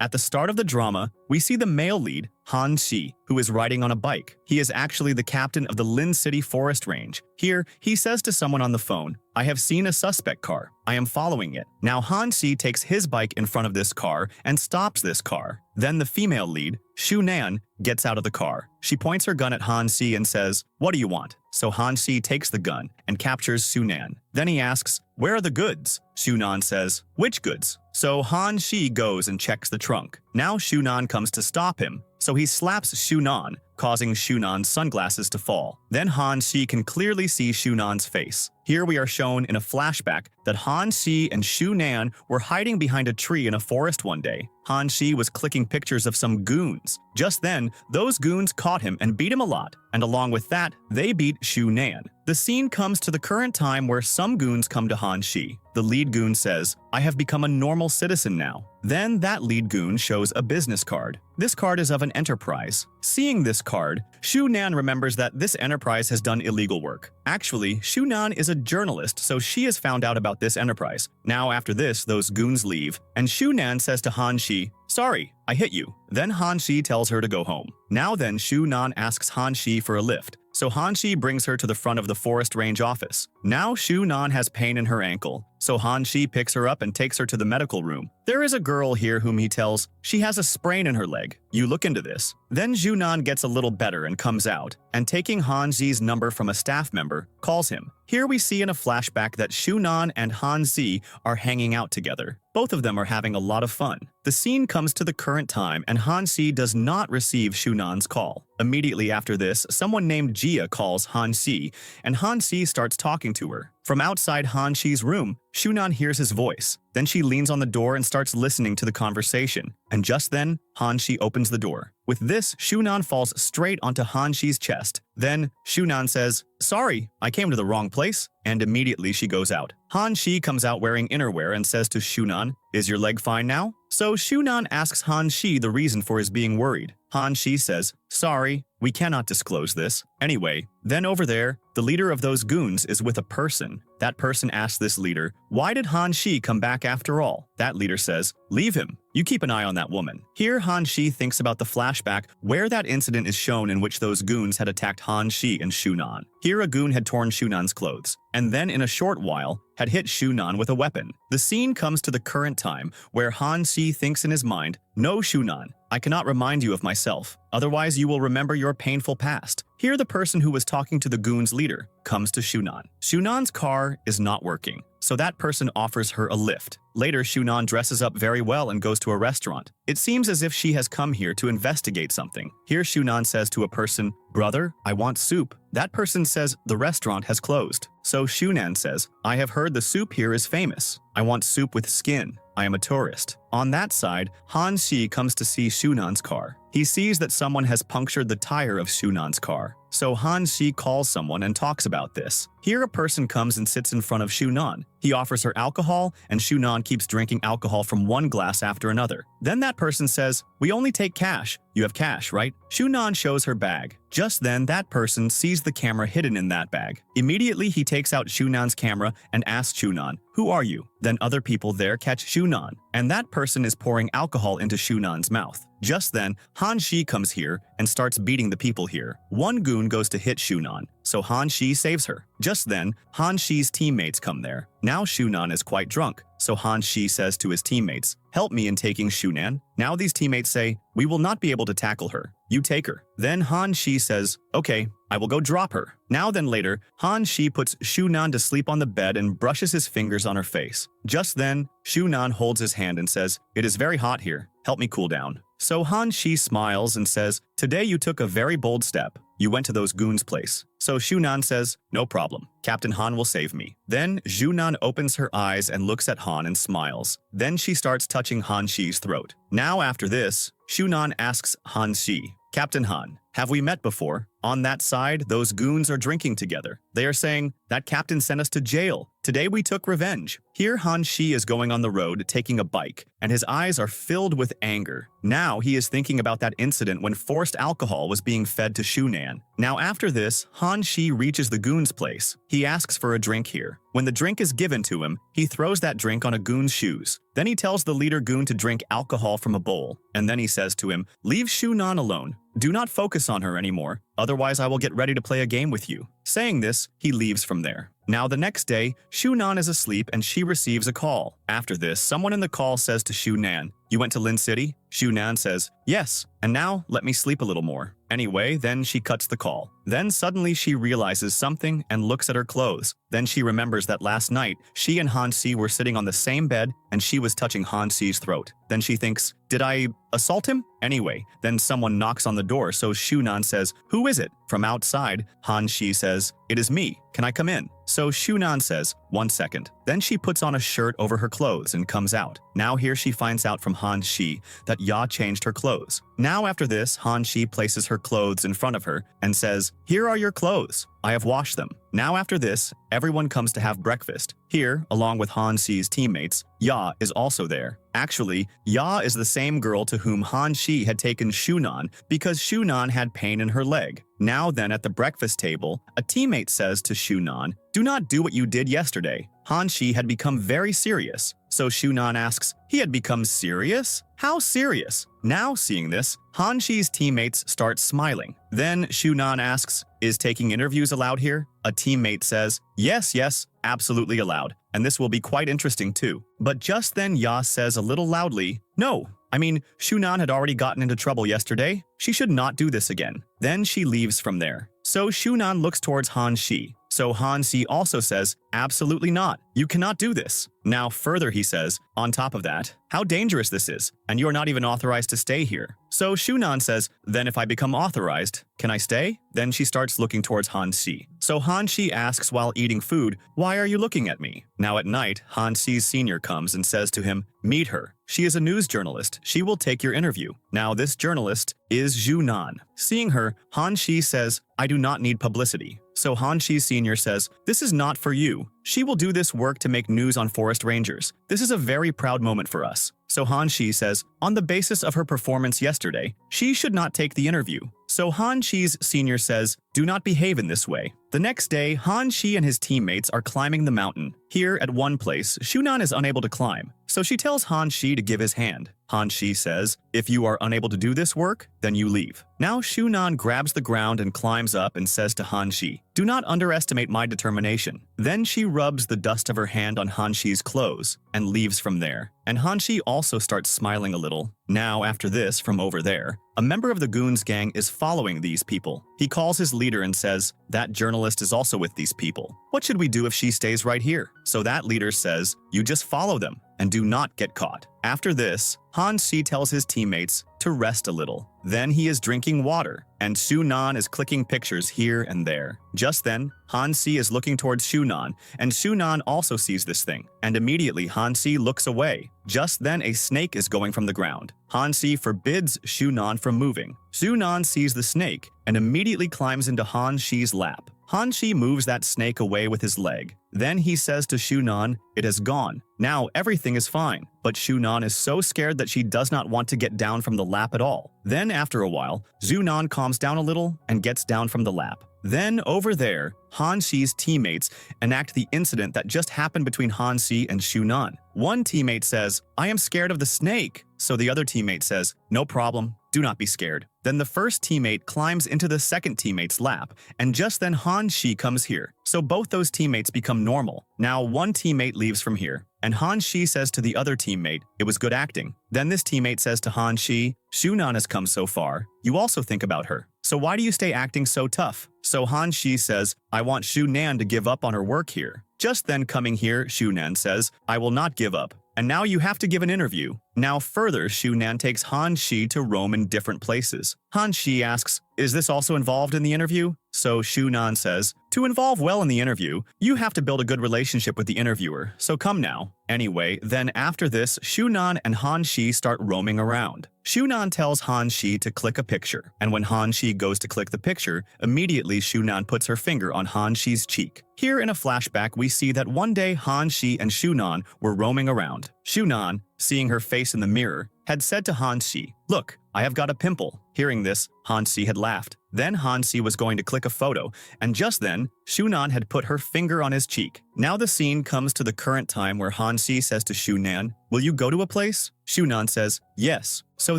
At the start of the drama, we see the male lead, Han Shi, who is riding on a bike. He is actually the captain of the Lin City Forest Range. Here, he says to someone on the phone, "I have seen a suspect car. I am following it." Now Han Shi takes his bike in front of this car and stops this car. Then the female lead, Shu Nan, gets out of the car. She points her gun at Han Shi and says, "What do you want?" So Han Shi takes the gun and captures Shu Nan. Then he asks, "Where are the goods?" Shu Nan says, "Which goods?" So Han Shi goes and checks the trunk. Now Shu Nan comes to stop him, so he slaps Shu Nan, causing Shu Nan's sunglasses to fall. Then Han Shi can clearly see Shu Nan's face. Here we are shown in a flashback that Han Shi and Shu Nan were hiding behind a tree in a forest one day. Han Shi was clicking pictures of some goons. Just then, those goons caught him and beat him a lot, and along with that, they beat Shu Nan. The scene comes to the current time where some goons come to Han Shi. The lead goon says, "I have become a normal citizen now." Then that lead goon shows a business card. This card is of an enterprise. Seeing this card, Shu Nan remembers that this enterprise has done illegal work. Actually, Shu Nan is a journalist, so she has found out about this enterprise. Now after this, those goons leave, and Shu Nan says to Han Shi, "Sorry, I hit you." Then Han Shi tells her to go home. Now then, Shu Nan asks Han Shi for a lift. So Han Shi brings her to the front of the Forest Range office. Now Shu Nan has pain in her ankle, so Han Shi picks her up and takes her to the medical room. There is a girl here whom he tells she has a sprain in her leg. You look into this. Then Shu Nan gets a little better and comes out, and taking Han Xi's number from a staff member, calls him. Here we see in a flashback that Shu Nan and Han Xi are hanging out together. Both of them are having a lot of fun. The scene comes to the current time and Han Xi does not receive Shu Nan's call. Immediately after this, someone named Jia calls Han Xi, and Han Xi starts talking to her. From outside Han Xi's room, Shu Nan hears his voice. Then she leans on the door and starts listening to the conversation. And just then, Han Xi opens the door. With this, Shu Nan falls straight onto Han Xi's chest. Then, Shu Nan says, "Sorry, I came to the wrong place," and immediately she goes out. Han Xi comes out wearing innerwear and says to Shu Nan, "Is your leg fine now?" So Shu Nan asks Han Xi the reason for his being worried. Han Xi says, "Sorry, we cannot disclose this." Anyway, then over there, the leader of those goons is with a person. That person asks this leader, "Why did Han Xi come back after all?" That leader says, "Leave him. You keep an eye on that woman." Here Han Xi thinks about the flashback where that incident is shown in which those goons had attacked Han Xi and Shu Nan. Here a goon had torn Shu Nan's clothes, and then in a short while had hit Shu Nan with a weapon. The scene comes to the current time where Han Xi thinks in his mind, "No, Shu Nan, I cannot remind you of myself, otherwise you will remember your painful past." Here the person who was talking to the goon's leader comes to Shu Nan. Shu Nan's car is not working, so that person offers her a lift. Later, Shu Nan dresses up very well and goes to a restaurant. It seems as if she has come here to investigate something. Here Shu Nan says to a person, "Brother, I want soup." That person says the restaurant has closed. So Shu Nan says, "I have heard the soup here is famous. I want soup with skin. I am a tourist." On that side, Han Xi comes to see Shu Nan's car. He sees that someone has punctured the tire of Shu Nan's car. So Han Xi calls someone and talks about this. Here a person comes and sits in front of Shu Nan. He offers her alcohol, and Shu Nan keeps drinking alcohol from one glass after another. Then that person says, "We only take cash. You have cash, right?" Shu Nan shows her bag. Just then, that person sees the camera hidden in that bag. Immediately, he takes out Shu Nan's camera and asks Shu Nan, "Who are you?" Then other people there catch Shu Nan, and that person is pouring alcohol into Shu Nan's mouth. Just then, Han Xi comes here and starts beating the people here. One goon goes to hit Shu Nan, so Han Xi saves her. Just then, Han Xi's teammates come there. Now Shu Nan is quite drunk, so Han Xi says to his teammates, "Help me in taking Shu Nan." Now these teammates say, "We will not be able to tackle her. You take her." Then Han Xi says, "Okay, I will go drop her." Now then later, Han Xi puts Shu Nan to sleep on the bed and brushes his fingers on her face. Just then, Shu Nan holds his hand and says, "It is very hot here. Help me cool down." So Han Xi smiles and says, "Today you took a very bold step. You went to those goons' place." So Shu Nan says, "No problem. Captain Han will save me." Then Shu Nan opens her eyes and looks at Han and smiles. Then she starts touching Han Xi's throat. Now after this, Shu Nan asks Han Xi, "Captain Han, have we met before? On that side, those goons are drinking together. They are saying, that captain sent us to jail. Today we took revenge. Here Han Shi is going on the road taking a bike, and his eyes are filled with anger. Now he is thinking about that incident when forced alcohol was being fed to Shunan. Now after this, Han Shi reaches the goon's place. He asks for a drink here. When the drink is given to him, he throws that drink on a goon's shoes. Then he tells the leader goon to drink alcohol from a bowl, and then he says to him, leave Shunan alone. Do not focus on her anymore, otherwise I will get ready to play a game with you. Saying this, he leaves from there. Now the next day, Shunan is asleep and she receives a call. After this, someone in the call says to Shunan, you went to Lin City? Shunan says, yes, and now let me sleep a little more. Anyway, then she cuts the call. Then suddenly she realizes something and looks at her clothes. Then she remembers that last night, she and Han Si were sitting on the same bed and she was touching Han Si's throat. Then she thinks, did I assault him? Anyway, then someone knocks on the door, so Shunan says, who is it? From outside, Han Shi says, it is me. Can I come in? So Shunan says, 1 second. Then she puts on a shirt over her clothes and comes out. Now here she finds out from Han Shi that Ya changed her clothes. Now after this, Han Shi places her clothes in front of her and says, here are your clothes. I have washed them. Now after this, everyone comes to have breakfast. Here, along with Han Si's teammates, Ya is also there. Actually, Ya is the same girl to whom Han Shi had taken Shunan because Shunan had pain in her leg. Now then at the breakfast table, a teammate says to Shunan, do not do what you did yesterday. Han Shi had become very serious. So Shunan asks, he had become serious? How serious? Now seeing this, Han Shi's teammates start smiling. Then Shunan asks, is taking interviews allowed here? A teammate says, yes, absolutely allowed. And this will be quite interesting too. But just then Ya says a little loudly, no. I mean, Shunan had already gotten into trouble yesterday. She should not do this again. Then she leaves from there. So Shunan looks towards Han Shi. So Han Shi also says, absolutely not. You cannot do this. Now further he says, on top of that, how dangerous this is, and you are not even authorized to stay here. So Shunan says, then if I become authorized, can I stay? Then she starts looking towards Han Shi. So Han Shi asks while eating food, why are you looking at me? Now at night, Han Shi's senior comes and says to him, meet her. She is a news journalist. She will take your interview. Now this journalist is Zhunan. Seeing her, Han Shi says, I do not need publicity. So Han Shi's senior says, this is not for you. She will do this work to make news on forest rangers. This is a very proud moment for us. So Han Shi says, on the basis of her performance yesterday, she should not take the interview. So Han Shi's senior says, do not behave in this way. The next day, Han Shi and his teammates are climbing the mountain. Here, at one place, Shunan is unable to climb. So she tells Han Shi to give his hand. Han Shi says, if you are unable to do this work, then you leave. Now Shunan grabs the ground and climbs up and says to Han Shi, do not underestimate my determination. Then she rubs the dust of her hand on Han Shi's clothes and leaves from there. And Han Shi also starts smiling a little. Now after this, from over there, a member of the Goon's gang is following these people. He calls his leader and says, that journalist is also with these people. What should we do if she stays right here? So that leader says, you just follow them and do not get caught. After this, Han Shi tells his teammates to rest a little. Then he is drinking water, and Shunan is clicking pictures here and there. Just then, Han Shi is looking towards Shunan, and Shunan also sees this thing, and immediately Han Shi looks away. Just then a snake is going from the ground. Han Shi forbids Shunan from moving. Shunan sees the snake and immediately climbs into Han Shi's lap. Han Shi moves that snake away with his leg. Then he says to Shunan, it has gone. Now everything is fine. But Shunan is so scared that she does not want to get down from the lap at all. Then after a while, Shunan calms down a little and gets down from the lap. Then over there, Han Shi's teammates enact the incident that just happened between Han Shi and Shunan. One teammate says, I am scared of the snake. So the other teammate says, no problem, do not be scared. Then the first teammate climbs into the second teammate's lap, and just then Han Shi comes here. So both those teammates become normal. Now one teammate leaves from here, and Han Shi says to the other teammate, it was good acting. Then this teammate says to Han Shi, Shunan has come so far, you also think about her. So why do you stay acting so tough? So Han Shi says, I want Shunan to give up on her work here. Just then coming here, Shunan says, I will not give up. And now you have to give an interview. Now further, Shunan takes Han Shi to roam in different places. Han Shi asks, is this also involved in the interview? So Shunan says, To involve well in the interview, you have to build a good relationship with the interviewer, so come now. Anyway, then after this, Shunan and Han Shi start roaming around. Shunan tells Han Shi to click a picture, and when Han Shi goes to click the picture, immediately Shunan puts her finger on Han Shi's cheek. Here in a flashback, we see that one day Han Shi and Shunan were roaming around. Shunan, seeing her face in the mirror, had said to Han Shi, "Look, I have got a pimple." Hearing this, Han Shi had laughed. Then Han Shi was going to click a photo, and just then, Shunan had put her finger on his cheek. Now the scene comes to the current time where Han Shi says to Shunan, "Will you go to a place?" Shunan says, "Yes." So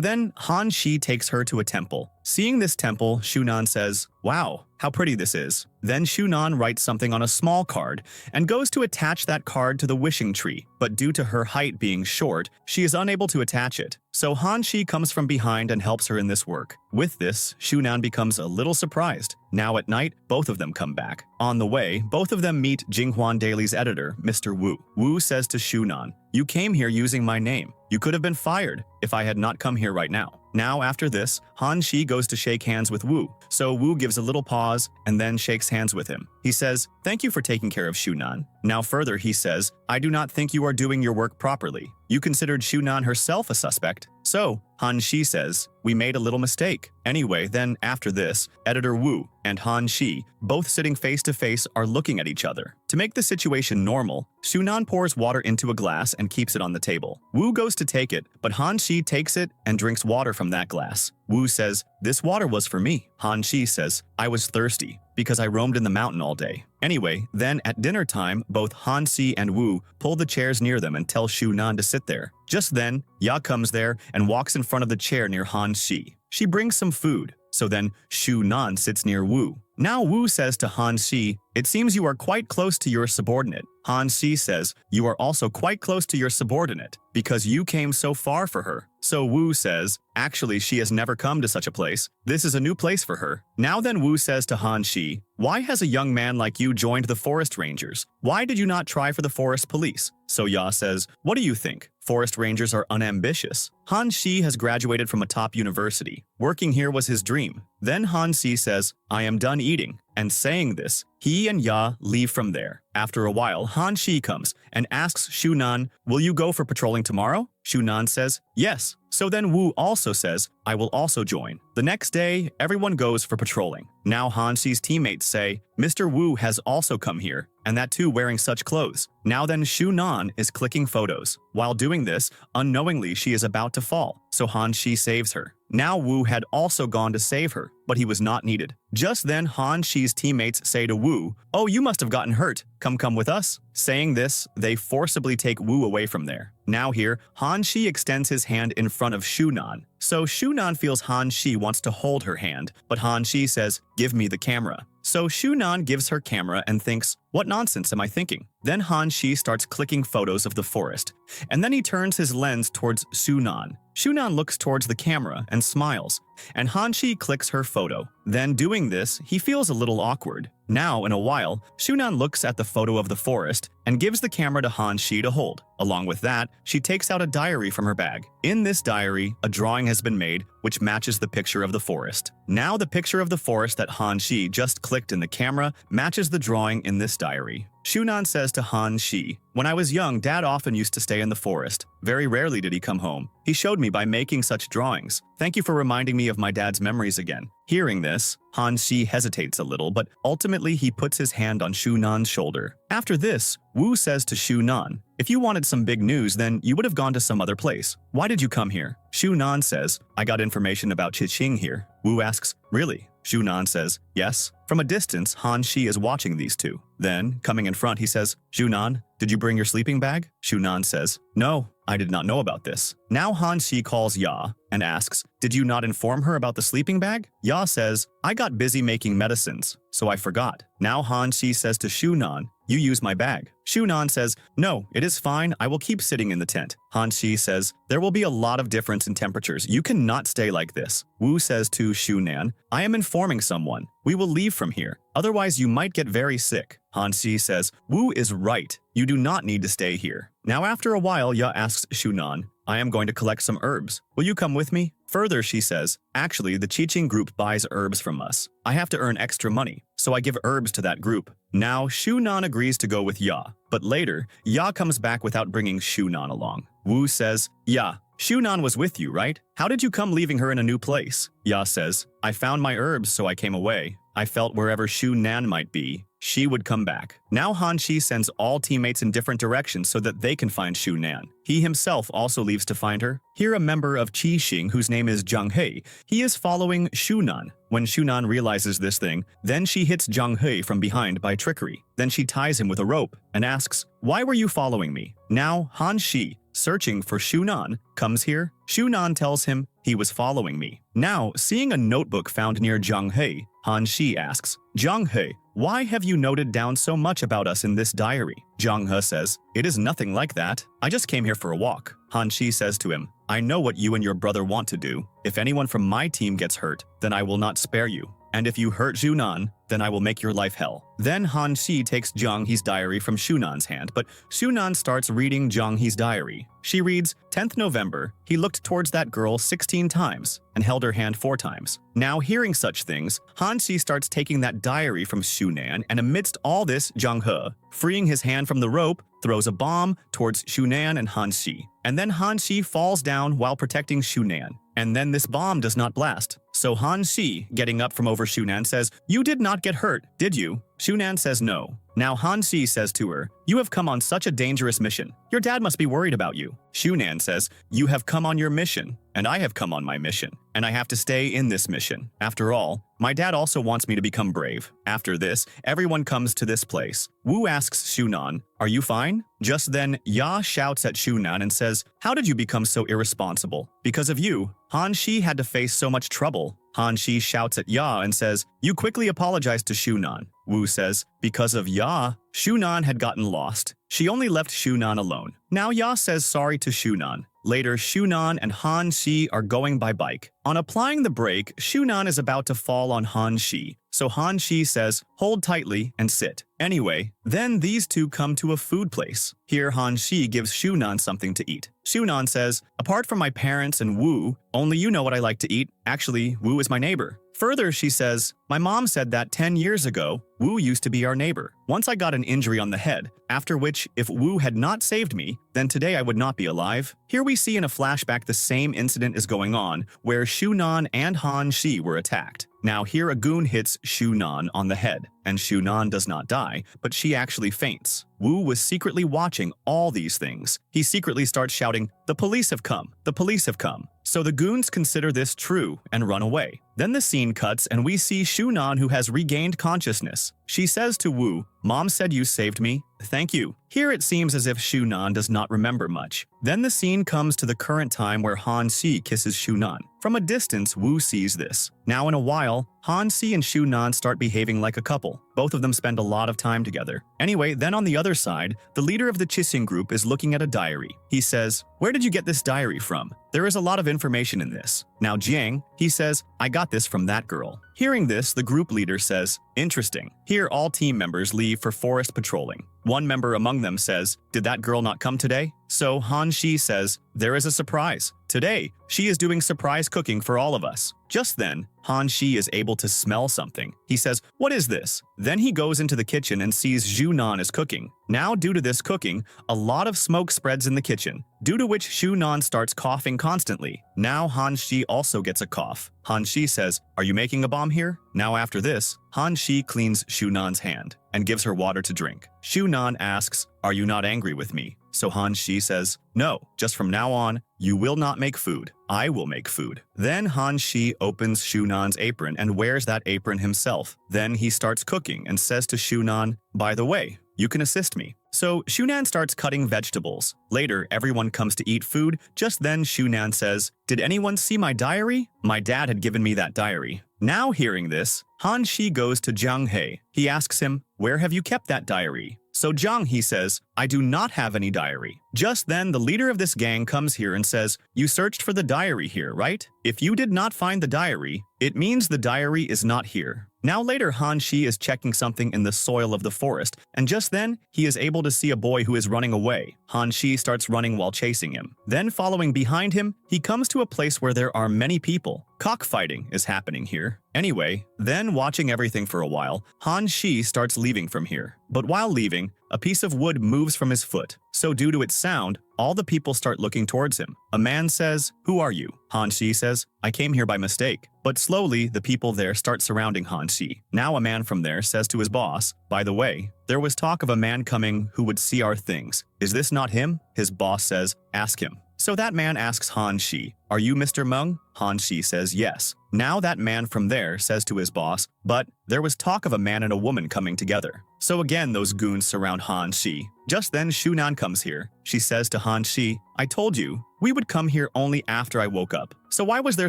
then Han Shi takes her to a temple. Seeing this temple, Shunan says, "Wow, how pretty this is." Then Shunan writes something on a small card and goes to attach that card to the wishing tree, but due to her height being short, she is unable to attach it. So Han Shi comes from behind and helps her in this work. With this, Shunan becomes a little surprised. Now at night, both of them come back. On the way, both of them meet Jinghwan Daily's editor, Mr. Wu. Wu says to Shunan, "You came here using my name. You could have been fired if I had not come here right now." Now after this, Han Shi goes to shake hands with Wu. So Wu gives a little pause and then shakes hands with him. He says, "Thank you for taking care of Shunan." Now further he says, "I do not think you are doing your work properly. You considered Shunan herself a suspect." So Han Shi says, "We made a little mistake." Anyway, then after this, editor Wu and Han Shi, both sitting face to face, are looking at each other. To make the situation normal, Shunan pours water into a glass and keeps it on the table. Wu goes to take it, but Han Shi takes it and drinks water from that glass. Wu says, "This water was for me." Han Shi says, "I was thirsty because I roamed in the mountain all day." Anyway, then at dinner time, both Han Shi and Wu pull the chairs near them and tell Shunan to sit there. Just then, Ya comes there and walks in front of the chair near Han Shi. She brings some food, so then Shunan sits near Wu. Now Wu says to Han Shi, "It seems you are quite close to your subordinate." Han Shi says, "You are also quite close to your subordinate because you came so far for her." So Wu says, "Actually, she has never come to such a place. This is a new place for her." Now then Wu says to Han Shi, "Why has a young man like you joined the forest rangers? Why did you not try for the forest police?" So Ya says, "What do you think? Forest rangers are unambitious. Han Shi has graduated from a top university. Working here was his dream." Then Han Shi says, "I am done eating." And saying this, he and Ya leave from there. After a while, Han Shi comes and asks Shunan, "Will you go for patrolling tomorrow?" Shunan says, "Yes." So then Wu also says, "I will also join." The next day, everyone goes for patrolling. Now Han Shi's teammates say, "Mr. Wu has also come here, and that too wearing such clothes." Now then Shunan is clicking photos. While doing this, unknowingly she is about to fall, so Han Shi saves her. Now Wu had also gone to save her, but he was not needed. Just then Han Shi's teammates say to Wu, "Oh, you must have gotten hurt. Come with us." Saying this, they forcibly take Wu away from there. Now here, Han Shi extends his hand in front of Shunan. So Shunan feels Han Shi wants to hold her hand, but Han Shi says, "Give me the camera." So Shunan gives her camera and thinks, "What nonsense am I thinking?" Then Han Shi starts clicking photos of the forest, and then he turns his lens towards Shunan. Shunan looks towards the camera and smiles, and Han Shi clicks her photo. Then doing this, he feels a little awkward. Now, in a while, Shunan looks at the photo of the forest and gives the camera to Han Shi to hold. Along with that, she takes out a diary from her bag. In this diary, a drawing has been made which matches the picture of the forest. Now the picture of the forest that Han Shi just clicked in the camera matches the drawing in this diary. Shunan says to Han Shi, "When I was young, Dad often used to stay in the forest. Very rarely did he come home. He showed me by making such drawings. Thank you for reminding me of my dad's memories again." Hearing this, Han Shi hesitates a little, but ultimately he puts his hand on Shunan's shoulder. After this, Wu says to Shunan, "If you wanted some big news, then you would have gone to some other place. Why did you come here?" Shunan says, "I got information about Chiching here." Wu asks, "Really?" Shunan says, "Yes." From a distance, Han Shi is watching these two. Then, coming in front, he says, "Shunan, did you bring your sleeping bag?" Shunan says, "No, I did not know about this." Now Han Shi calls Ya and asks, "Did you not inform her about the sleeping bag?" Ya says, "I got busy making medicines, so I forgot." Now Han Shi says to Shunan, "You use my bag." Shunan says, "No, it is fine. I will keep sitting in the tent." Han Shi says, "There will be a lot of difference in temperatures. You cannot stay like this." Wu says to Shunan, "I am informing someone. We will leave from here. otherwise you might get very sick. Han Shi says, Wu is right. You do not need to stay here. Now after a while, Ya asks Shunan, I am going to collect some herbs. Will you come with me? Further, she says, actually, the Chiching group buys herbs from us. I have to earn extra money, so I give herbs to that group. Now, Shunan agrees to go with Ya, but later, Ya comes back without bringing Shunan along. Wu says, Ya, Shunan was with you, right? How did you come leaving her in a new place? Ya says, I found my herbs, so I came away. I felt wherever Shunan might be, she would come back. Now Han Shi sends all teammates in different directions so that they can find Shunan. He himself also leaves to find her. Here a member of Qi Xing, whose name is Jang Hi, he is following Shunan. When Shunan realizes this thing, then she hits Jang Hi from behind by trickery. Then she ties him with a rope and asks, why were you following me? Now Han Shi, searching for Shunan, comes here. Shunan tells him he was following me. Now, seeing a notebook found near Jang Hi, Han Shi asks, Jang Hi, why have you noted down so much about us in this diary? Jang He says, it is nothing like that. I just came here for a walk. Han Shi says to him, I know what you and your brother want to do. If anyone from my team gets hurt, then I will not spare you. And if you hurt Shunan, then I will make your life hell. Then Han Shi takes Jang Hi's diary from Shunan's hand, but Shunan starts reading Jang Hi's diary. She reads, 10th November, he looked towards that girl 16 times and held her hand 4 times. Now hearing such things, Han Shi starts taking that diary from Shunan, and amidst all this, Jang He, freeing his hand from the rope, throws a bomb towards Shunan and Han Shi. And then Han Shi falls down while protecting Shunan. And then this bomb does not blast. So Han Shi, getting up from over Shunan, says, you did not get hurt, did you? Shunan says no. Now Han Shi says to her, you have come on such a dangerous mission. Your dad must be worried about you. Shunan says, you have come on your mission, and I have come on my mission, and I have to stay in this mission. After all, my dad also wants me to become brave. After this, everyone comes to this place. Wu asks Shunan, are you fine? Just then, Ya shouts at Shunan and says, how did you become so irresponsible? Because of you, Han Shi had to face so much trouble. Han Shi shouts at Ya and says, you quickly apologized to Shunan. Wu says, because of Ya, Shunan had gotten lost. She only left Shunan alone. Now Ya says sorry to Shunan. Later, Shunan and Han Shi are going by bike. On applying the brake, Shunan is about to fall on Han Shi. So Han Shi says, hold tightly and sit. Anyway, then these two come to a food place. Here Han Shi gives Shunan something to eat. Shunan says, apart from my parents and Wu, only you know what I like to eat. Actually, Wu is my neighbor. Further, she says, my mom said that 10 years ago, Wu used to be our neighbor. Once I got an injury on the head, after which, if Wu had not saved me, then today I would not be alive. Here we see in a flashback the same incident is going on, where Shunan and Han Shi were attacked. Now here a goon hits Shunan on the head, and Shunan does not die, but she actually faints. Wu was secretly watching all these things. He secretly starts shouting, the police have come, the police have come. So the goons consider this true and run away. Then the scene cuts and we see Shunan, who has regained consciousness. She says to Wu, Mom said you saved me. Thank you. Here it seems as if Shunan does not remember much. Then the scene comes to the current time where Han Shi kisses Shunan. From a distance, Wu sees this. Now in a while, Han Shi and Shunan start behaving like a couple. Both of them spend a lot of time together. Anyway, then on the other side, the leader of the Chising group is looking at a diary. He says, where did you get this diary from? There is a lot of information in this. Now Jiang, he says, I got this from that girl. Hearing this, the group leader says, interesting. Here all team members leave for forest patrolling. One member among them says, did that girl not come today? So Han Shi says, there is a surprise. Today, she is doing surprise cooking for all of us. Just then, Han Shi is able to smell something. He says, what is this? Then he goes into the kitchen and sees Shunan is cooking. Now, due to this cooking, a lot of smoke spreads in the kitchen, due to which Shunan starts coughing constantly. Now Han Shi also gets a cough. Han Shi says, are you making a bomb here? Now after this, Han Shi cleans Shunan's hand and gives her water to drink. Shunan asks, are you not angry with me? So Han Shi says, no, just from now on, you will not make food. I will make food. Then Han Shi opens Shunan's apron and wears that apron himself. Then he starts cooking and says to Shunan, by the way, you can assist me. So Shunan starts cutting vegetables. Later, everyone comes to eat food. Just then, Shunan says, did anyone see my diary? My dad had given me that diary. Now hearing this, Han Shi goes to Jang Hi. He asks him, where have you kept that diary? So Jang Hi says, I do not have any diary. Just then, the leader of this gang comes here and says, you searched for the diary here, right? If you did not find the diary, it means the diary is not here. Now later, Han Shi is checking something in the soil of the forest, and just then, he is able to see a boy who is running away. Han Shi starts running while chasing him. Then following behind him, he comes to a place where there are many people. Cockfighting is happening here. Anyway, then watching everything for a while, Han Shi starts leaving from here. But while leaving, a piece of wood moves from his foot. So due to its sound, all the people start looking towards him. A man says, "Who are you?" Han Shi says, "I came here by mistake." But slowly, the people there start surrounding Han Shi. Now a man from there says to his boss, "By the way, there was talk of a man coming who would see our things. Is this not him?" His boss says, "Ask him." So that man asks Han Shi, "Are you Mr. Meng?" Han Shi says yes. Now that man from there says to his boss, "But there was talk of a man and a woman coming together." So again those goons surround Han Shi. Just then Shunan comes here. She says to Han Shi, "I told you, we would come here only after I woke up. So why was there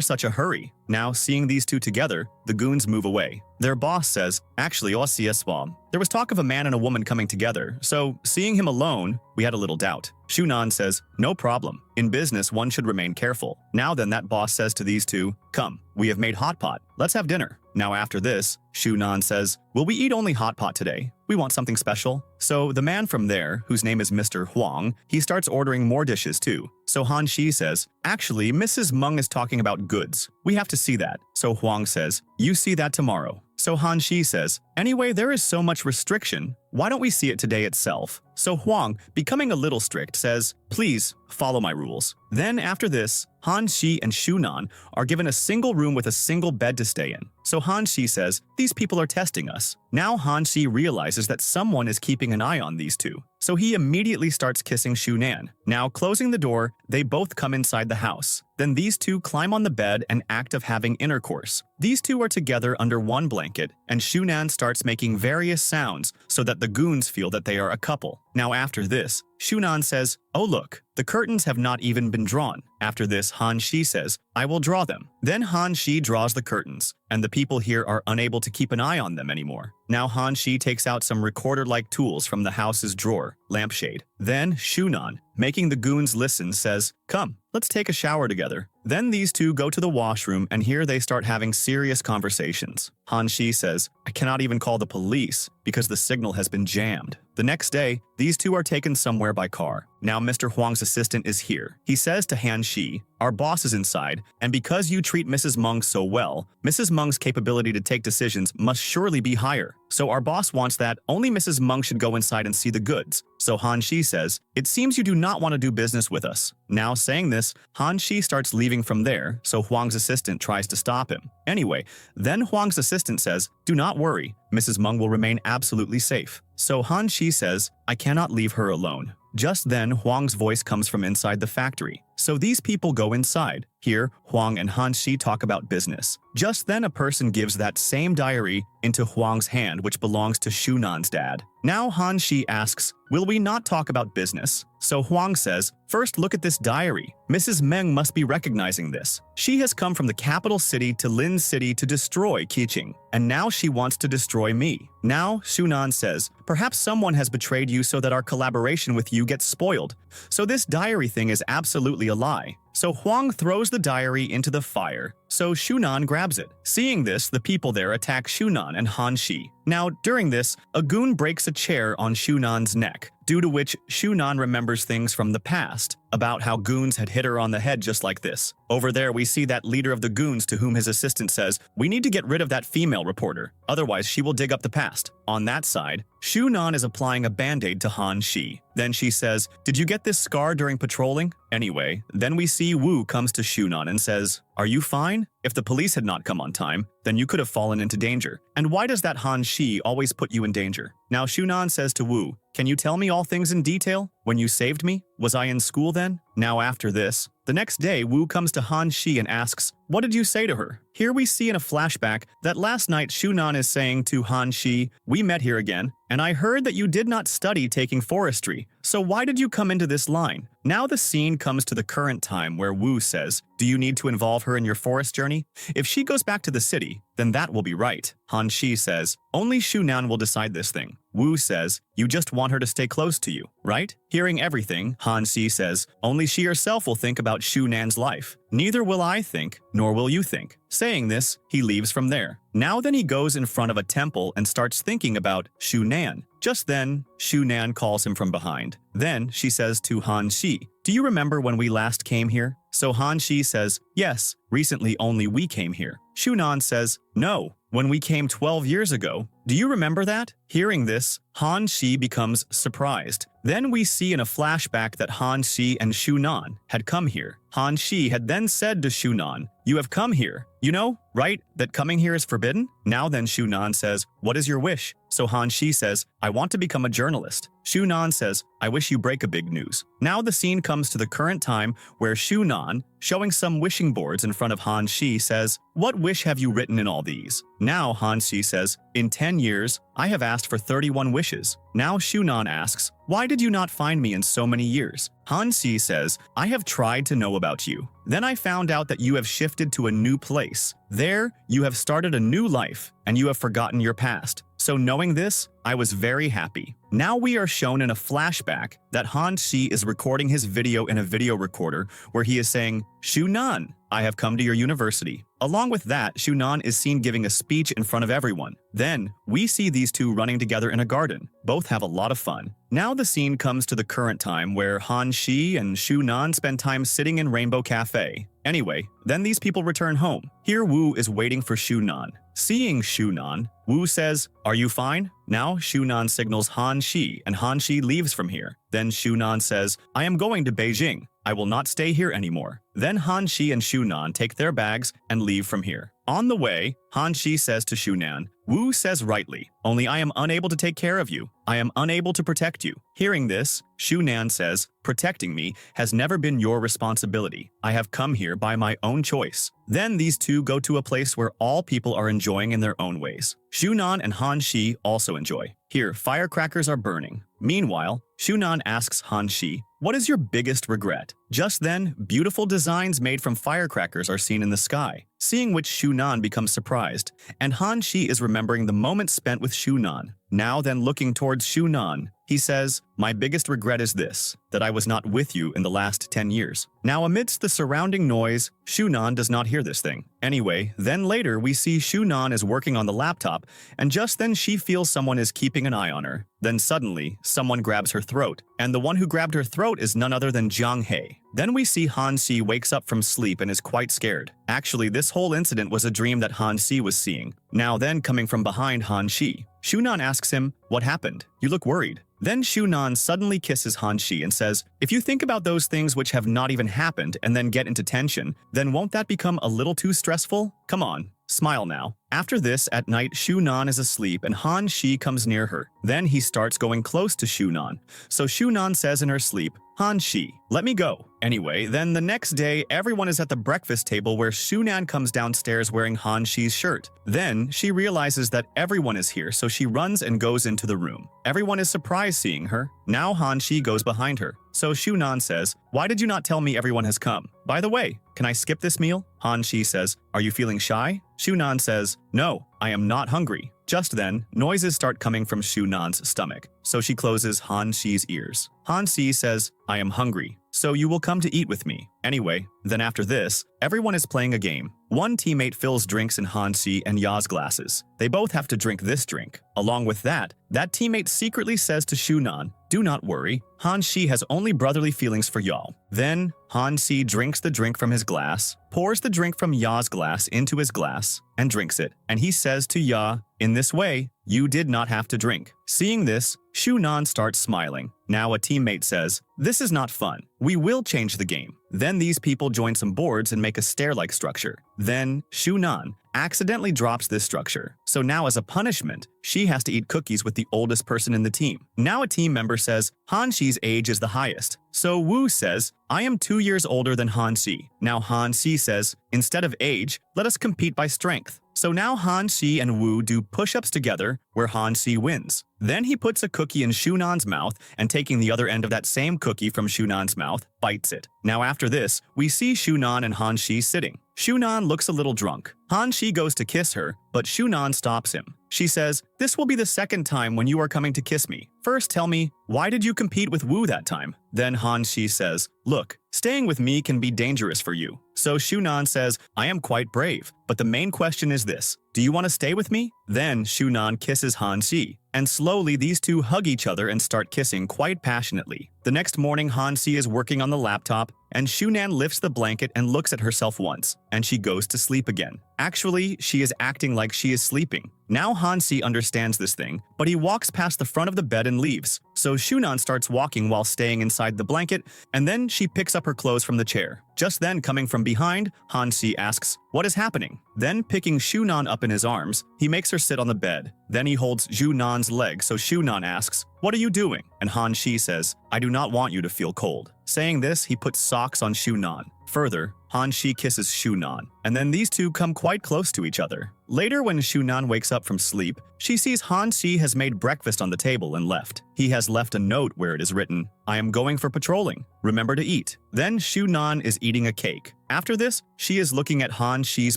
such a hurry?" Now seeing these two together, the goons move away. Their boss says, "Actually, there was talk of a man and a woman coming together, so seeing him alone, we had a little doubt." Shunan says, "No problem. In business, one should remain careful." Now then that boss says to these two, "Come, we have made hot pot. Let's have dinner." Now after this, Shunan says, "Will we eat only hot pot today? We want something special." So the man from there, whose name is Mr. Huang, he starts ordering more dishes too. So Han Shi says, "Actually, Mrs. Meng is talking about goods. We have to see that." So Huang says, "You see that tomorrow." So Han Shi says, "Anyway, there is so much restriction. Why don't we see it today itself?" So Huang, becoming a little strict, says, "Please, follow my rules." Then after this, Han Shi and Shunan are given a single room with a single bed to stay in. So Han Shi says, "These people are testing us." Now Han Shi realizes that someone is keeping an eye on these two. So he immediately starts kissing Shunan. Now closing the door, they both come inside the house. Then these two climb on the bed and act of having intercourse. These two are together under one blanket, and Shunan starts making various sounds so that the goons feel that they are a couple. Now after this, Shunan says, "Oh look, the curtains have not even been drawn." After this, Han Shi says, "I will draw them." Then Han Shi draws the curtains, and the people here are unable to keep an eye on them anymore. Now Han Shi takes out some recorder-like tools from the house's drawer, lampshade. Then Shunan, making the goons listen, says, "Come, let's take a shower together." Then these two go to the washroom, and here they start having serious conversations. Han Shi says, "I cannot even call the police because the signal has been jammed." The next day, these two are taken somewhere by car. Now Mr. Huang's assistant is here. He says to Han Shi, "Our boss is inside, and because you treat Mrs. Meng so well, Mrs. Meng's capability to take decisions must surely be higher. So our boss wants that only Mrs. Meng should go inside and see the goods." So Han Shi says, "It seems you do not want to do business with us." Now saying this, Han Shi starts leaving from there, so Huang's assistant tries to stop him. Anyway, then Huang's assistant says, "Do not worry, Mrs. Meng will remain absolutely safe." So Han Shi says, "I cannot leave her alone." Just then, Huang's voice comes from inside the factory. So these people go inside. Here, Huang and Han Shi talk about business. Just then a person gives that same diary into Huang's hand, which belongs to Shunan's dad. Now Han Shi asks, "Will we not talk about business?" So Huang says, "First look at this diary. Mrs. Meng must be recognizing this. She has come from the capital city to Lin City to destroy Qiqing, and now she wants to destroy me." Now Shunan says, "Perhaps someone has betrayed you so that our collaboration with you gets spoiled. So this diary thing is absolutely a lie." So Huang throws the diary into the fire, so Shunan grabs it. Seeing this, the people there attack Shunan and Han Shi. Now, during this, a goon breaks a chair on Shunan's neck, due to which Shunan remembers things from the past, about how goons had hit her on the head just like this. Over there, we see that leader of the goons to whom his assistant says, "We need to get rid of that female reporter, otherwise she will dig up the past." On that side, Shunan is applying a band-aid to Han Shi. Then she says, "Did you get this scar during patrolling?" Anyway, then we see Wu comes to Shunan and says, "Are you fine? If the police had not come on time, then you could have fallen into danger. And why does that Han Shi always put you in danger?" Now Shunan says to Wu, "Can you tell me all things in detail? When you saved me? Was I in school then?" Now after this, the next day Wu comes to Han Shi and asks, "What did you say to her?" Here we see in a flashback that last night Shunan is saying to Han Shi, "We met here again, and I heard that you did not study taking forestry, so why did you come into this line?" Now the scene comes to the current time where Wu says, "Do you need to involve her in your forest journey? If she goes back to the city, then that will be right. Han Shi says, only Shunan will decide this thing. Wu says, you just want her to stay close to you, right? Hearing everything, Han Shi says, only she herself will think about Shunan's life. Neither will I think, nor will you think. Saying this, he leaves from there. Now then he goes in front of a temple and starts thinking about Shunan. Just then, Shunan calls him from behind. Then she says to Han Shi, do you remember when we last came here? So Han Shi says, yes, recently only we came here. Shunan says, no, when we came 12 years ago. Do you remember that? Hearing this, Han Shi becomes surprised. Then we see in a flashback that Han Shi and Shunan had come here. Han Shi had then said to Shunan, you have come here. You know, right, that coming here is forbidden? Now then Shunan says, what is your wish? So Han Shi says, I want to become a journalist. Shunan says, I wish you break a big news. Now the scene comes to the current time where Shunan, showing some wishing boards in front of Han Shi, says, what wish have you written in all these? Now Han Shi says, in 10 years, I have asked for 31 wishes. Now Shunan asks, why did you not find me in so many years? Han Shi says, I have tried to know about you. Then I found out that you have shifted to a new place. There, you have started a new life, and you have forgotten your past. So knowing this, I was very happy. Now we are shown in a flashback that Han Shi is recording his video in a video recorder where he is saying, Shunan, I have come to your university. Along with that, Shunan is seen giving a speech in front of everyone. Then, we see these two running together in a garden. Both have a lot of fun. Now the scene comes to the current time where Han Shi and Shunan spend time sitting in Rainbow Cafe. Anyway, then these people return home. Here Wu is waiting for Shunan. Seeing Shunan, Wu says, are you fine? Now Shunan signals Han Shi and Han Shi leaves from here. Then Shunan says, I am going to Beijing. I will not stay here anymore. Then Han Shi and Shunan take their bags and leave from here. On the way, Han Shi says to Shunan, Wu says rightly, only I am unable to take care of you. I am unable to protect you. Hearing this, Shunan says, protecting me has never been your responsibility. I have come here by my own choice. Then these two go to a place where all people are enjoying in their own ways. Shunan and Han Shi also enjoy. Here, firecrackers are burning. Meanwhile, Shunan asks Han Shi, what is your biggest regret? Just then, beautiful designs made from firecrackers are seen in the sky, seeing which Shunan becomes surprised, and Han Shi is remembering the moment spent with Shunan. Now then looking towards Shunan, he says, my biggest regret is this, that I was not with you in the last 10 years. Now amidst the surrounding noise, Shunan does not hear this thing. Anyway, then later we see Shunan is working on the laptop, and just then she feels someone is keeping an eye on her. Then suddenly, someone grabs her throat, and the one who grabbed her throat is none other than Jang Hi. Then we see Han Shi wakes up from sleep and is quite scared. Actually, this whole incident was a dream that Han Shi was seeing. Now then, coming from behind Han Shi, Shunan asks him, what happened? You look worried. Then Shunan suddenly kisses Han Shi and says, if you think about those things which have not even happened and then get into tension, then won't that become a little too stressful? Come on, smile now. After this, at night, Shunan is asleep and Han Shi comes near her. Then he starts going close to Shunan. So Shunan says in her sleep, Han Shi, let me go. Anyway, then the next day, everyone is at the breakfast table where Shunan comes downstairs wearing Han Shi's shirt. Then she realizes that everyone is here, so she runs and goes into the room. Everyone is surprised seeing her. Now Han Shi goes behind her. So Shunan says, why did you not tell me everyone has come? By the way, can I skip this meal? Han Shi says, are you feeling shy? Shunan says, no, I am not hungry. Just then, noises start coming from Shunan's stomach, so she closes Han Shi's ears. Han Shi says, I am hungry, so you will come to eat with me. Anyway, then after this, everyone is playing a game. One teammate fills drinks in Han Shi and Ya's glasses. They both have to drink this drink. Along with that teammate secretly says to Shunan, do not worry, Han Shi has only brotherly feelings for Ya. Then, Han Shi drinks the drink from his glass, pours the drink from Ya's glass into his glass, and drinks it. And he says to Ya, in this way, you did not have to drink. Seeing this, Shunan starts smiling. Now a teammate says, this is not fun. We will change the game. Then these people join some boards and make a stair-like structure. Then Shunan accidentally drops this structure. So now as a punishment, she has to eat cookies with the oldest person in the team. Now a team member says, Han Shi's age is the highest. So Wu says, I am 2 years older than Han Shi. Now Han Shi says, instead of age, let us compete by strength. So now Han Shi and Wu do push-ups together, where Han Shi wins. Then he puts a cookie in Shunan's mouth and taking the other end of that same cookie from Shunan's mouth, bites it. Now after this, we see Shunan and Han Shi sitting. Shunan looks a little drunk. Han Shi goes to kiss her, but Shunan stops him. She says, "This will be the second time when you are coming to kiss me. First tell me, why did you compete with Wu that time?" Then Han Shi says, "Look, staying with me can be dangerous for you." So Shunan says, "I am quite brave, but the main question is this. Do you want to stay with me?" Then Shunan kisses Han Shi, and slowly these two hug each other and start kissing quite passionately. The next morning, Han Shi is working on the laptop, and Shunan lifts the blanket and looks at herself once, and she goes to sleep again. Actually, she is acting like she is sleeping. Now Han Shi understands this thing, but he walks past the front of the bed and leaves. So Shunan starts walking while staying inside the blanket, and then she picks up her clothes from the chair. Just then, coming from behind, Han Shi asks, "What is happening?" Then, picking Shunan up in his arms, he makes her sit on the bed. Then he holds Junan's leg, so Shunan asks, "What are you doing?" And Han Shi says, "I do not want you to feel cold." Saying this, he puts socks on Shunan. Further, Han Shi kisses Shunan, and then these two come quite close to each other. Later, when Shunan wakes up from sleep, she sees Han Shi has made breakfast on the table and left. He has left a note where it is written, "I am going for patrolling. Remember to eat." Then Shunan is eating a cake. After this, she is looking at Han Shi's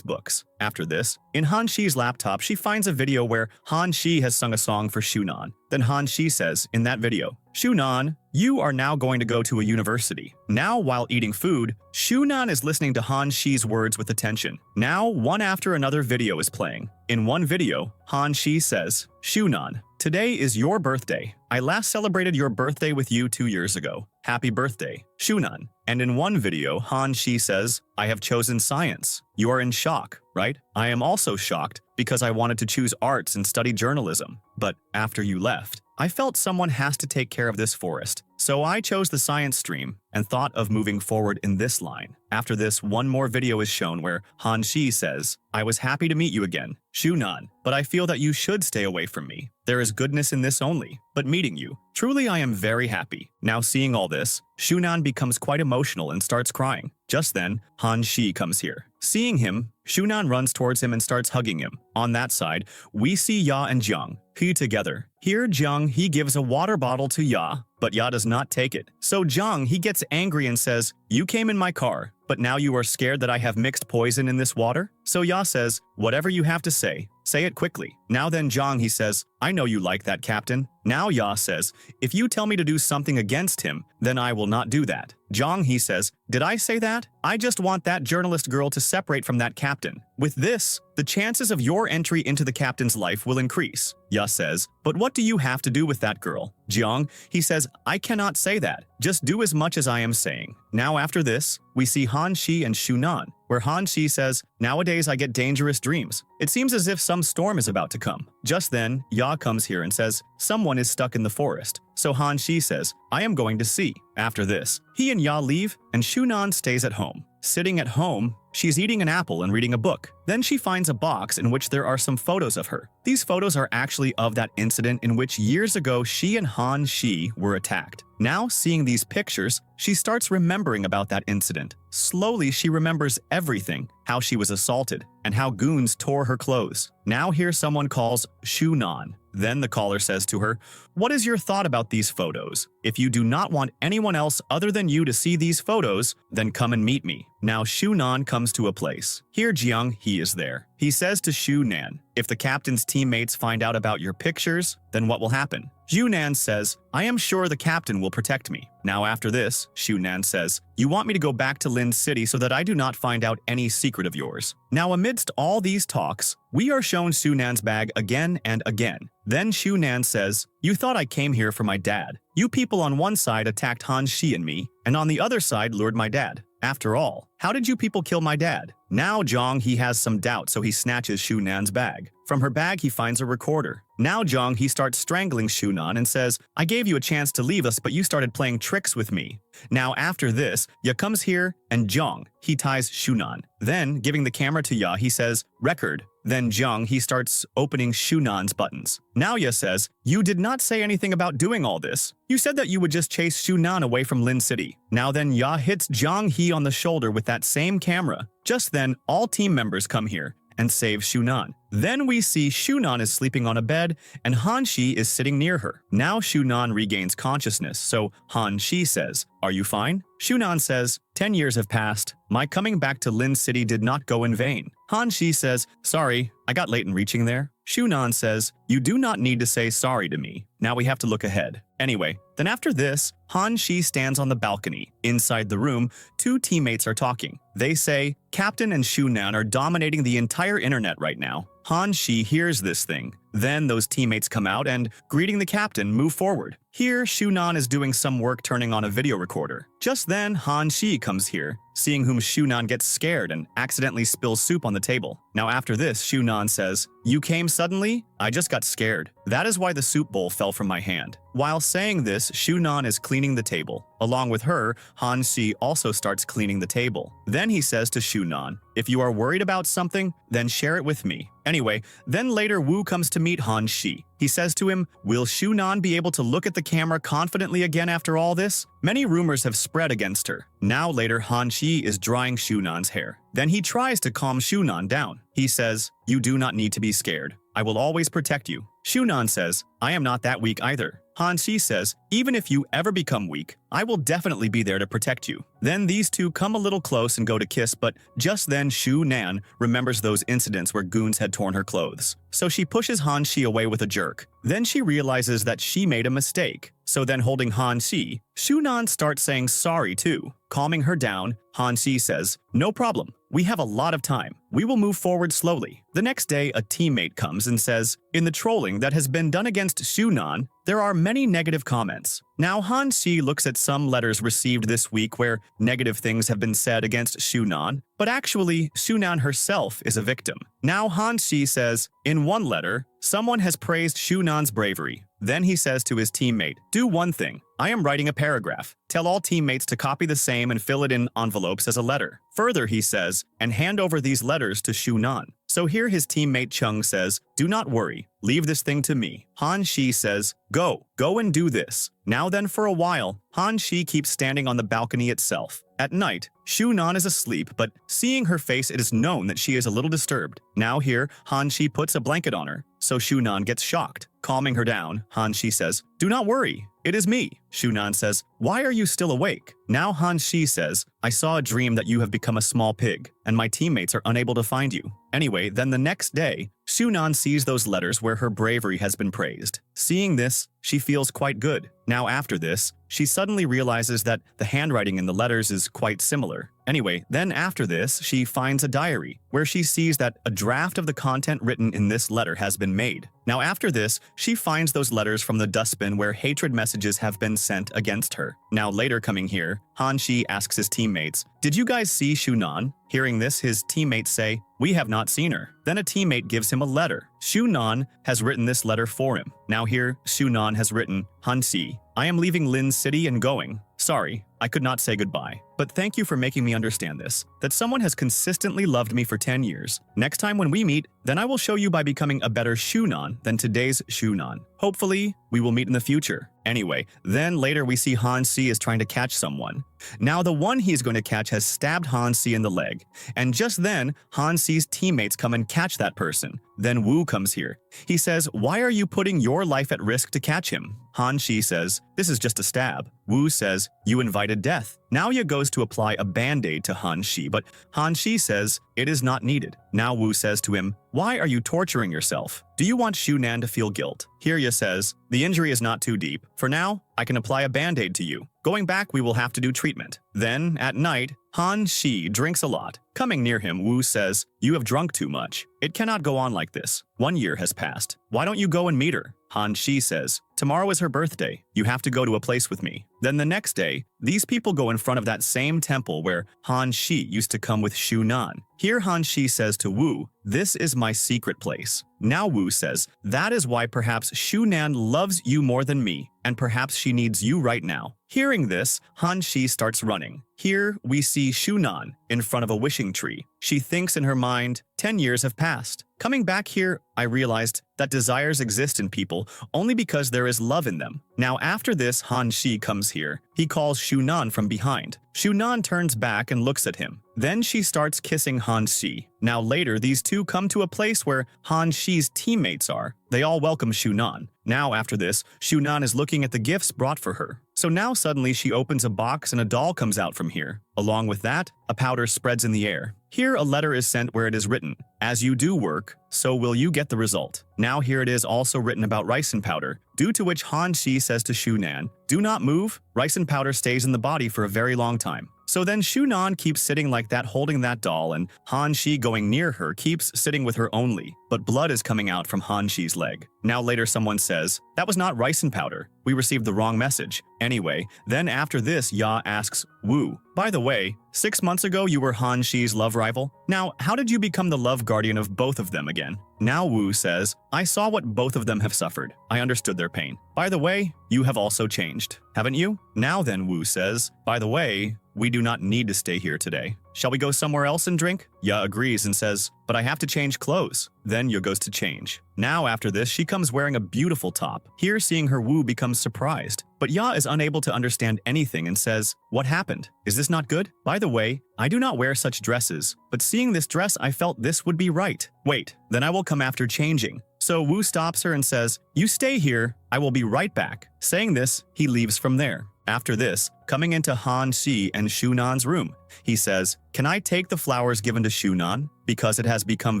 books. After this, in Han Shi's laptop, she finds a video where Han Shi has sung a song for Shunan. Then Han Shi says in that video, "Shunan, you are now going to go to a university." Now, while eating food, Shunan is listening to Han Shi's words with attention. Now, one after another video is playing. In one video, Han Shi says, "Shunan, today is your birthday. I last celebrated your birthday with you 2 years ago. Happy birthday, Shunan." And in one video, Han Shi says, "I have chosen science. You are in shock, right? I am also shocked because I wanted to choose arts and study journalism. But after you left, I felt someone has to take care of this forest. So I chose the science stream and thought of moving forward in this line." After this, one more video is shown where Han Shi says, "I was happy to meet you again, Shunan, but I feel that you should stay away from me. There is goodness in this only, but meeting you, truly I am very happy." Now seeing all this, Shunan becomes quite emotional and starts crying. Just then, Han Shi comes here. Seeing him, Shunan runs towards him and starts hugging him. On that side, we see Ya and Jang Hi together. Here, Jang Hi gives a water bottle to Ya, but Ya does not take it. So Jang Hi gets angry and says, "You came in my car, but now you are scared that I have mixed poison in this water?" So Ya says, "Whatever you have to say it quickly." Now then Jang Hi says, "I know you like that, Captain." Now Ya says, "If you tell me to do something against him, then I will not do that." Jang Hi says, "Did I say that? I just want that journalist girl to separate from that captain. With this, the chances of your entry into the captain's life will increase." Ya says, "But what do you have to do with that girl?" Jang Hi says, "I cannot say that. Just do as much as I am saying." Now after this, we see Han Shi and Shunan, where Han Shi says, "Nowadays I get dangerous dreams. It seems as if some storm is about to come." Just then, Ya comes here and says, "Someone is stuck in the forest." So Han Shi says, "I am going to see." After this, he and Ya leave, and Shunan stays at home. Sitting at home, she's eating an apple and reading a book. Then she finds a box in which there are some photos of her. These photos are actually of that incident in which years ago she and Han Shi were attacked. Now, seeing these pictures, she starts remembering about that incident. Slowly, she remembers everything, how she was assaulted, and how goons tore her clothes. Now here someone calls Shunan. Then the caller says to her, "What is your thought about these photos? If you do not want anyone else other than you to see these photos, then come and meet me." Now Shunan comes to a place. Here Jang Hi is there. He says to Shunan, "If the captain's teammates find out about your pictures, then what will happen?" Shunan says, "I am sure the captain will protect me." Now after this, Shunan says, "You want me to go back to Lin City so that I do not find out any secret of yours." Now amidst all these talks, we are shown Shunan's bag again and again. Then Shunan says, "You thought I came here for my dad. You people on one side attacked Han Shi and me, and on the other side lured my dad. After all, how did you people kill my dad?" Now Jang Hi has some doubt, so he snatches Shunan's bag. From her bag, he finds a recorder. Now Jang Hi starts strangling Shunan and says, "I gave you a chance to leave us, but you started playing tricks with me." Now after this, Ya comes here, and Jang Hi ties Shunan. Then, giving the camera to Ya, he says, "Record." Then Jang Hi starts opening Shunan's buttons. Now Ya says, "You did not say anything about doing all this. You said that you would just chase Shunan away from Lin City." Now then Ya hits Jang Hi on the shoulder with that same camera. Just then, all team members come here and save Shunan. Then we see Shunan is sleeping on a bed and Han Shi is sitting near her. Now Shunan regains consciousness, so Han Shi says, "Are you fine?" Shunan says, 10 years have passed. My coming back to Lin City did not go in vain. Han Shi says, sorry, I got late in reaching there. Shunan says, you do not need to say sorry to me. Now we have to look ahead. Anyway, then after this, Han Shi stands on the balcony. Inside the room, two teammates are talking. They say, Captain and Shunan are dominating the entire internet right now. Han Shi hears this thing. Then those teammates come out and, greeting the captain, move forward. Here, Shunan is doing some work turning on a video recorder. Just then, Han Shi comes here, seeing whom Shunan gets scared and accidentally spills soup on the table. Now after this, Shunan says, you came suddenly? I just got scared. That is why the soup bowl fell from my hand. While saying this, Shunan is cleaning the table. Along with her, Han Shi also starts cleaning the table. Then he says to Shunan, if you are worried about something, then share it with me. Anyway, then later Wu comes to meet Han Shi. He says to him, will Shunan be able to look at the camera confidently again after all this? Many rumors have spread against her. Now later, Han Shi is drying Shunan's hair. Then he tries to calm Shunan down. He says, you do not need to be scared. I will always protect you. Shunan says, I am not that weak either. Han Shi says, even if you ever become weak, I will definitely be there to protect you. Then these two come a little close and go to kiss, but just then Shunan remembers those incidents where goons had torn her clothes. So she pushes Han Shi away with a jerk. Then she realizes that she made a mistake. So then holding Han Shi, Shunan starts saying sorry too. Calming her down, Han Shi says, no problem. We have a lot of time. We will move forward slowly. The next day, a teammate comes and says, in the trolling that has been done against Shunan, there are many negative comments. Now Han Shi looks at some letters received this week where negative things have been said against Shunan, but actually, Shunan herself is a victim. Now Han Shi says, in one letter, someone has praised Shunan's bravery. Then he says to his teammate, do one thing. I am writing a paragraph. Tell all teammates to copy the same and fill it in envelopes as a letter. Further, he says, and hand over these letters to Shunan. So here his teammate Chung says, do not worry. Leave this thing to me. Han Shi says, go and do this. Now then for a while, Han Shi keeps standing on the balcony itself. At night, Shunan is asleep, but seeing her face, it is known that she is a little disturbed. Now here, Han Shi puts a blanket on her, so Shunan gets shocked. Calming her down, Han Shi says, do not worry. It is me. Shunan says, why are you still awake? Now Han Shi says, I saw a dream that you have become a small pig, and my teammates are unable to find you. Anyway, then the next day, Shunan sees those letters where her bravery has been praised. Seeing this, she feels quite good. Now after this, she suddenly realizes that the handwriting in the letters is quite similar. Anyway, then after this, she finds a diary where she sees that a draft of the content written in this letter has been made. Now after this, she finds those letters from the dustbin where hatred messages have been sent against her. Now later coming here, Han Shi asks his teammates, did you guys see Shunan? Hearing this, his teammates say, we have not seen her. Then a teammate gives him a letter. Shunan has written this letter for him. Now here, Shunan has written, Han Shi, I am leaving Lin City and going. Sorry, I could not say goodbye. But thank you for making me understand this, that someone has consistently loved me for 10 years. Next time when we meet, then I will show you by becoming a better Shunan than today's Shunan. Hopefully, we will meet in the future. Anyway, then later we see Han Shi is trying to catch someone. Now the one he's going to catch has stabbed Han Shi in the leg. And just then, Han Shi's teammates come and catch that person. Then Wu comes here. He says, why are you putting your life at risk to catch him? Han Shi says, this is just a stab. Wu says, you invited death. Now Ye goes to apply a band-aid to Han Shi, but Han Shi says it is not needed. Now Wu says to him, why are you torturing yourself? Do you want Shunan to feel guilt? Here Ye says, the injury is not too deep. For now, I can apply a band-aid to you. Going back, we will have to do treatment. Then, at night, Han Shi drinks a lot. Coming near him, Wu says, you have drunk too much. It cannot go on like this. 1 year has passed. Why don't you go and meet her? Han Shi says, tomorrow is her birthday. You have to go to a place with me. Then the next day, these people go in front of that same temple where Han Shi used to come with Shunan. Here Han Shi says to Wu, this is my secret place. Now Wu says, that is why perhaps Shunan loves you more than me, and perhaps she needs you right now. Hearing this, Han Shi starts running. Here we see Shunan in front of a wishing tree. She thinks in her mind, 10 years have passed. Coming back here, I realized that desires exist in people only because there is love in them. Now after this, Han Shi comes here. He calls Shunan from behind. Shunan turns back and looks at him. Then she starts kissing Han Shi. Now later, these two come to a place where Han Shi's teammates are. They all welcome Shunan. Now after this, Shunan is looking at the gifts brought for her. So now suddenly she opens a box and a doll comes out from here. Along with that, a powder spreads in the air. Here a letter is sent where it is written, "As you do work, so will you get the result." Now here it is also written about ricin powder, due to which Han Shi says to Shunan, "Do not move, ricin powder stays in the body for a very long time." So then Shunan keeps sitting like that holding that doll, and Han Shi going near her keeps sitting with her only, but blood is coming out from Han Shi's leg. Now later someone says, "That was not ricin powder, we received the wrong message." Anyway, then after this Ya asks, "Woo, by the way, 6 months ago you were Han Shi's love rival? Now how did you become the love guardian of both of them again?" Now Wu says, "I saw what both of them have suffered. I understood their pain. By the way, you have also changed, haven't you?" Now then Wu says, "By the way, we do not need to stay here today. Shall we go somewhere else and drink?" Ya agrees and says, "But I have to change clothes." Then Ya goes to change. Now after this, she comes wearing a beautiful top. Here seeing her Wu becomes surprised. But Ya is unable to understand anything and says, "What happened? Is this not good? By the way, I do not wear such dresses, but seeing this dress I felt this would be right. Wait, then I will come after changing." So Wu stops her and says, "You stay here, I will be right back." Saying this, he leaves from there. After this, coming into Han Shi and Shunan's room, he says, "Can I take the flowers given to Shunan? Because it has become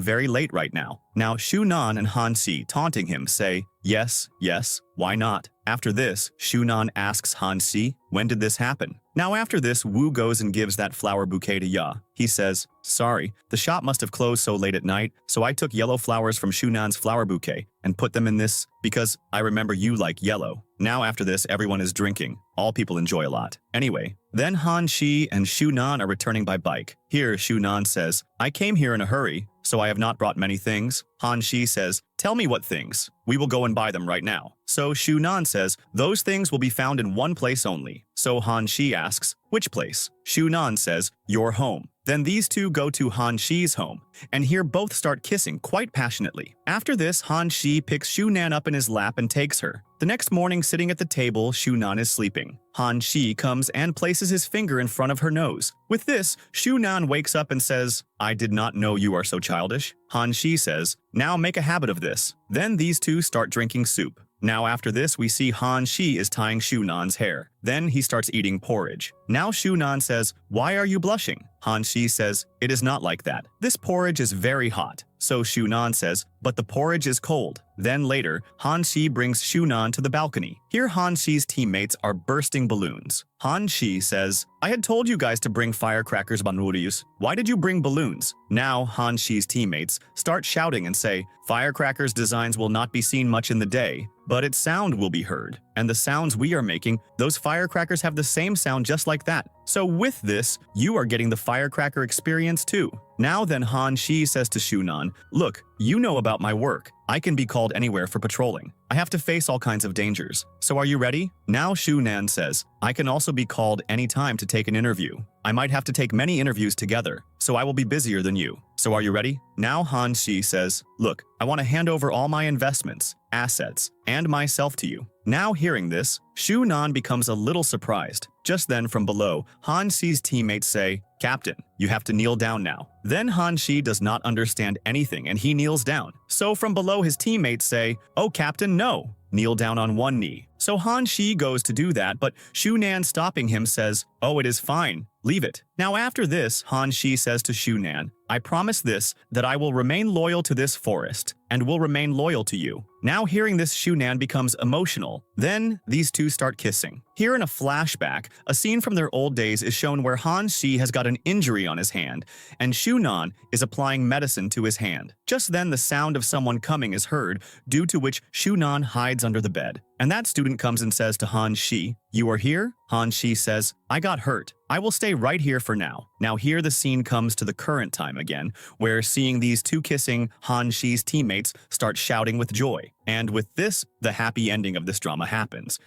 very late right now." Now Shunan and Han Shi, taunting him, say, "Yes, yes, why not?" After this, Shunan asks Han Shi, "When did this happen?" Now after this, Wu goes and gives that flower bouquet to Ya. He says, "Sorry, the shop must have closed so late at night, so I took yellow flowers from Shunan's flower bouquet and put them in this because I remember you like yellow." Now after this, everyone is drinking. All people enjoy a lot. Anyway, then Han Shi and Shunan are returning by bike. Here, Shunan says, "I came here in a hurry, so I have not brought many things." Han Shi says, "Tell me what things. We will go and buy them right now." So Shunan says, "Those things will be found in one place only." So Han Shi asks, "Which place?" Shunan says, "Your home." Then these two go to Han Shi's home, and here both start kissing quite passionately. After this, Han Shi picks Shunan up in his lap and takes her. The next morning, sitting at the table, Shunan is sleeping. Han Shi comes and places his finger in front of her nose. With this, Shunan wakes up and says, "I did not know you are so childish." Han Shi says, "Now make a habit of this." Then these two start drinking soup. Now after this, we see Han Shi is tying Shunan's hair. Then he starts eating porridge. Now Shunan says, "Why are you blushing?" Han Shi says, "It is not like that. This porridge is very hot." So Shunan says, "But the porridge is cold." Then later, Han Shi brings Shunan to the balcony. Here Han Shi's teammates are bursting balloons. Han Shi says, "I had told you guys to bring firecrackers, Banurius. Why did you bring balloons?" Now Han Shi's teammates start shouting and say, "Firecrackers' designs will not be seen much in the day, but its sound will be heard. And the sounds we are making, those firecrackers have the same sound just like that. So with this, you are getting the firecracker experience too." Now then Han Shi says to Shunan, "Look, you know about my work. I can be called anywhere for patrolling. I have to face all kinds of dangers. So are you ready?" Now Shunan says, "I can also be called anytime to take an interview. I might have to take many interviews together, so I will be busier than you. So are you ready?" Now Han Shi says, "Look, I want to hand over all my investments, assets, and myself to you." Now hearing this, Shunan becomes a little surprised. Just then from below, Han Shi's teammates say, "Captain, you have to kneel down now." Then Han Shi does not understand anything and he kneels down. So from below his teammates say, "Oh Captain, no. Kneel down on one knee." So Han Shi goes to do that, but Shunan stopping him says, "Oh, it is fine. Leave it." Now after this, Han Shi says to Shunan, "I promise this, that I will remain loyal to this forest, and will remain loyal to you." Now hearing this, Shunan becomes emotional. Then these two start kissing. Here in a flashback, a scene from their old days is shown where Han Shi has got an injury on his hand, and Shunan is applying medicine to his hand. Just then the sound of someone coming is heard, due to which Shunan hides under the bed. And that student comes and says to Han Shi, "You are here?" Han Shi says, "I got hurt. I will stay right here for now." Now here the scene comes to the current time again, where seeing these two kissing, Han Shi's teammates start shouting with joy. And with this, the happy ending of this drama happens.